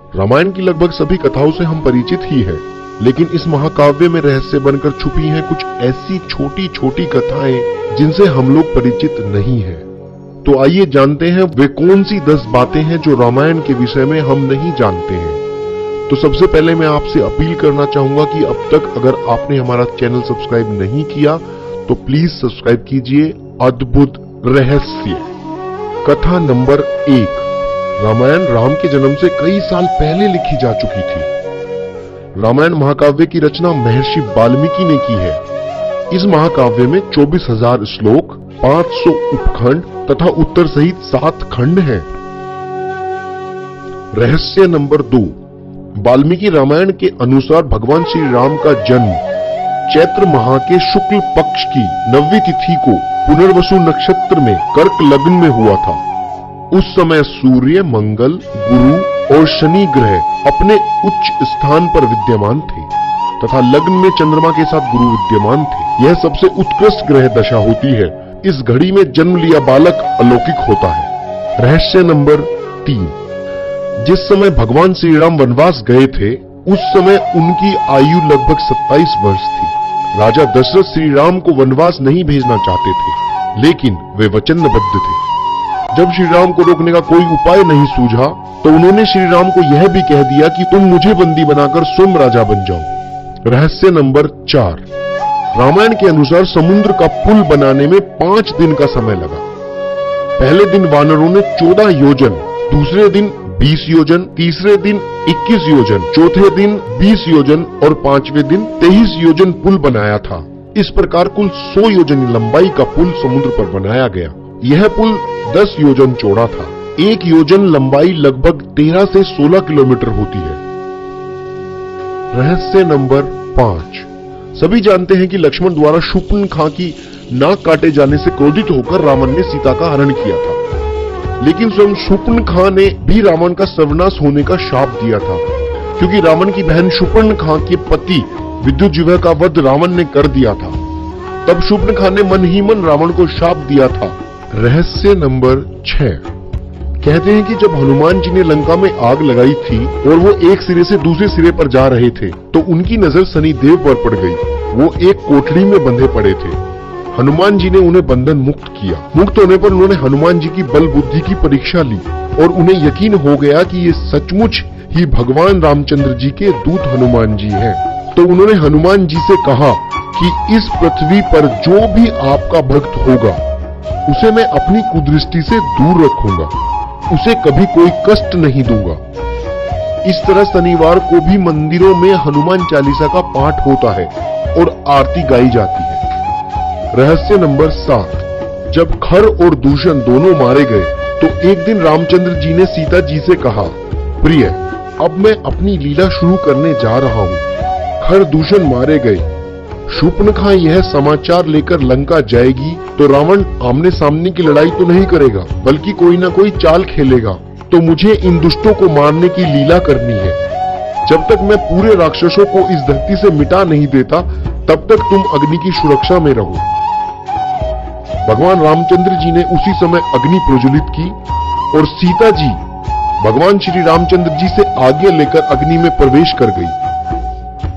रामायण की लगभग सभी कथाओं से हम परिचित ही हैं, लेकिन इस महाकाव्य में रहस्य बनकर छुपी हैं कुछ ऐसी छोटी छोटी कथाएं जिनसे हम लोग परिचित नहीं हैं। तो आइए जानते हैं वे कौन सी 10 बातें हैं जो रामायण के विषय में हम नहीं जानते हैं। तो सबसे पहले मैं आपसे अपील करना चाहूंगा कि अब तक अगर आपने हमारा चैनल सब्सक्राइब नहीं किया तो प्लीज सब्सक्राइब कीजिए। अद्भुत रहस्य। कथा नंबर 1। रामायण राम के जन्म से कई साल पहले लिखी जा चुकी थी। रामायण महाकाव्य की रचना महर्षि वाल्मीकि ने की है। इस महाकाव्य में 24,000 श्लोक, 500 उपखंड तथा उत्तर सहित 7 खंड हैं। रहस्य नंबर 2। वाल्मीकि रामायण के अनुसार भगवान श्री राम का जन्म चैत्र माह के शुक्ल पक्ष की 9वीं तिथि को पुनर्वसु नक्षत्र में कर्क लग्न में हुआ था। उस समय सूर्य, मंगल, गुरु और शनि ग्रह अपने उच्च स्थान पर विद्यमान थे तथा लग्न में चंद्रमा के साथ गुरु विद्यमान थे। यह सबसे उत्कृष्ट ग्रह दशा होती है। इस घड़ी में जन्म लिया बालक अलौकिक होता है। रहस्य नंबर 3। जिस समय भगवान श्री राम वनवास गए थे उस समय उनकी आयु लगभग 27 वर्ष थी। राजा दशरथ श्री राम को वनवास नहीं भेजना चाहते थे, लेकिन वे वचनबद्ध थे। जब श्री राम को रोकने का कोई उपाय नहीं सूझा तो उन्होंने श्री राम को यह भी कह दिया कि तुम मुझे बंदी बनाकर स्वयं राजा बन जाओ। रहस्य नंबर 4। रामायण के अनुसार समुद्र का पुल बनाने में 5 दिन का समय लगा। पहले दिन वानरों ने 14 योजन, दूसरे दिन 20 योजन, तीसरे दिन 21 योजन, चौथे दिन 20 योजन और 5वें दिन 23 योजन पुल बनाया था। इस प्रकार कुल 100 योजन लंबाई का पुल समुद्र पर बनाया गया। यह पुल 10 योजन चौड़ा था। 1 योजन लंबाई लगभग 13 से 16 किलोमीटर होती है। रहस्य नंबर 5। सभी जानते हैं कि लक्ष्मण द्वारा शूर्पणखा की नाक काटे जाने से क्रोधित होकर रावण ने सीता का हरण किया था, लेकिन स्वयं शूर्पणखा ने भी रावण का सर्वनाश होने का शाप दिया था, क्योंकि रावण की बहन शूर्पणखा के पति विद्युजीव का वध रावण ने कर दिया था। तब शूर्पणखा ने मन ही मन रावण को शाप दिया था। रहस्य नंबर 6। कहते हैं कि जब हनुमान जी ने लंका में आग लगाई थी और वो एक सिरे से दूसरे सिरे पर जा रहे थे तो उनकी नजर शनिदेव पर पड़ गई। वो एक कोठरी में बंधे पड़े थे। हनुमान जी ने उन्हें बंधन मुक्त किया। मुक्त होने पर उन्होंने हनुमान जी की बल बुद्धि की परीक्षा ली और उन्हें यकीन हो गया कि ये सचमुच ही भगवान रामचंद्र जी के दूत हनुमान जी हैं। तो उन्होंने हनुमान जी से कहा कि इस पृथ्वी पर जो भी आपका भक्त होगा उसे मैं अपनी कुदृष्टि से दूर रखूंगा, उसे कभी कोई कष्ट नहीं दूंगा। इस तरह शनिवार को भी मंदिरों में हनुमान चालीसा का पाठ होता है और आरती गाई जाती है। रहस्य नंबर 7। जब खर और दूषण दोनों मारे गए तो एक दिन रामचंद्र जी ने सीता जी से कहा, प्रिय, अब मैं अपनी लीला शुरू करने जा रहा हूँ। खर दूषण मारे गए। शूर्पणखा यह समाचार लेकर लंका जाएगी तो रावण आमने सामने की लड़ाई तो नहीं करेगा, बल्कि कोई ना कोई चाल खेलेगा। तो मुझे इन दुष्टों को मारने की लीला करनी है। जब तक मैं पूरे राक्षसों को इस धरती से मिटा नहीं देता तब तक तुम अग्नि की सुरक्षा में रहो। भगवान रामचंद्र जी ने उसी समय अग्नि प्रज्वलित की और सीता जी भगवान श्री रामचंद्र जी से आज्ञा लेकर अग्नि में प्रवेश कर गई।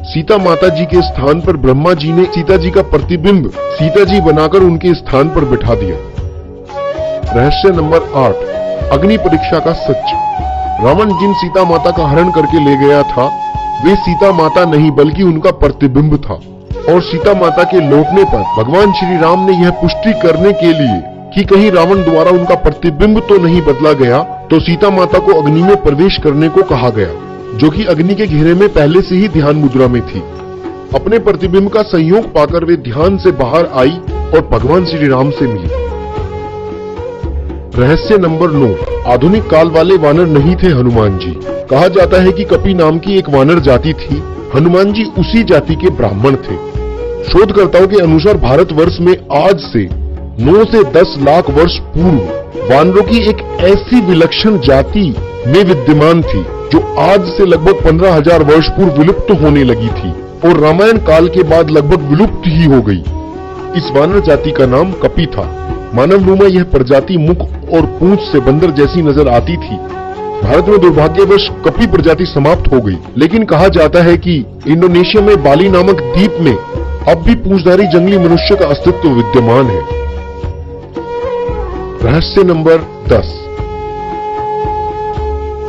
सीता माता जी के स्थान पर ब्रह्मा जी ने सीता जी का प्रतिबिंब सीता जी बनाकर उनके स्थान पर बिठा दिया। रहस्य नंबर 8। अग्नि परीक्षा का सच। रावण जिन सीता माता का हरण करके ले गया था वे सीता माता नहीं बल्कि उनका प्रतिबिंब था। और सीता माता के लौटने पर भगवान श्री राम ने यह पुष्टि करने के लिए कि कहीं रावण द्वारा उनका प्रतिबिंब तो नहीं बदला गया तो सीता माता को अग्नि में प्रवेश करने को कहा गया, जो कि अग्नि के घेरे में पहले से ही ध्यान मुद्रा में थी। अपने प्रतिबिंब का संयोग पाकर वे ध्यान से बाहर आई और भगवान श्री राम से मिली। रहस्य नंबर 9। आधुनिक काल वाले वानर नहीं थे हनुमान जी। कहा जाता है कि कपि नाम की एक वानर जाति थी। हनुमान जी उसी जाति के ब्राह्मण थे। शोधकर्ताओं के अनुसार भारतवर्ष में आज से 9 से 10 लाख वर्ष पूर्व वानरों की एक ऐसी विलक्षण जाति में विद्यमान थी जो आज से लगभग 15,000 वर्ष पूर्व विलुप्त होने लगी थी और रामायण काल के बाद लगभग विलुप्त ही हो गई। इस वानर जाति का नाम कपि था। मानव नुमा यह प्रजाति मुख और पूंछ से बंदर जैसी नजर आती थी। भारत में दुर्भाग्यवश कपड़ी प्रजाति समाप्त हो गई, लेकिन कहा जाता है कि इंडोनेशिया में बाली नामक द्वीप में अब भी पूंछधारी जंगली मनुष्य का अस्तित्व विद्यमान है। रहस्य नंबर 10।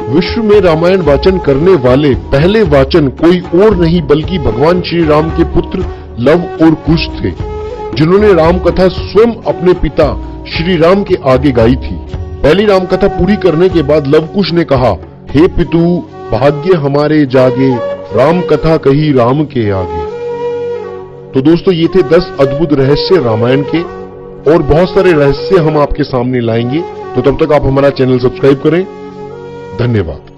विश्व में रामायण वाचन करने वाले पहले वाचन कोई और नहीं बल्कि भगवान श्री राम के पुत्र लव और कुश थे, जिन्होंने राम कथा स्वयं अपने पिता श्री राम के आगे गाई थी। पहली राम कथा पूरी करने के बाद लव कुश ने कहा, हे पितु, भाग्य हमारे जागे, राम कथा कही राम के आगे। तो दोस्तों, ये थे 10 अद्भुत रहस्य रामायण के, और बहुत सारे रहस्य हम आपके सामने लाएंगे। तो तब तक आप हमारा चैनल सब्सक्राइब करें। धन्यवाद।